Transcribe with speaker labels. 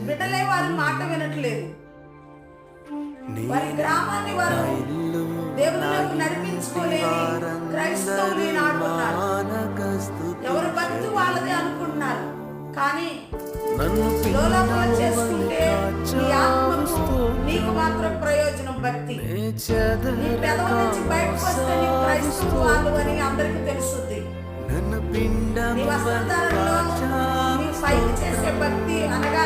Speaker 1: బిడ్డలే వారి మాట వినట్లేదు. వారి గ్రామాన్ని వారు దేవునిలోకి నడిపించుకోలేని క్రైస్తవులు ఈనాడు ఉన్నారు. ఎవరు భక్తి వాళ్ళదే అనుకుంటున్నారు. కానీ లోలోపల చేసుకుంటే నీ ఆత్మకు నీకు మాత్రం ప్రయోజనం భక్తి. నీ పెదవుల నుంచి బయటకు వస్తే నీ క్రైస్తవులు వాళ్ళు అని అందరికీ తెలుస్తుంది. నీ వస్త్రధారణలో నీ పైకి చేసే భక్తి అనగా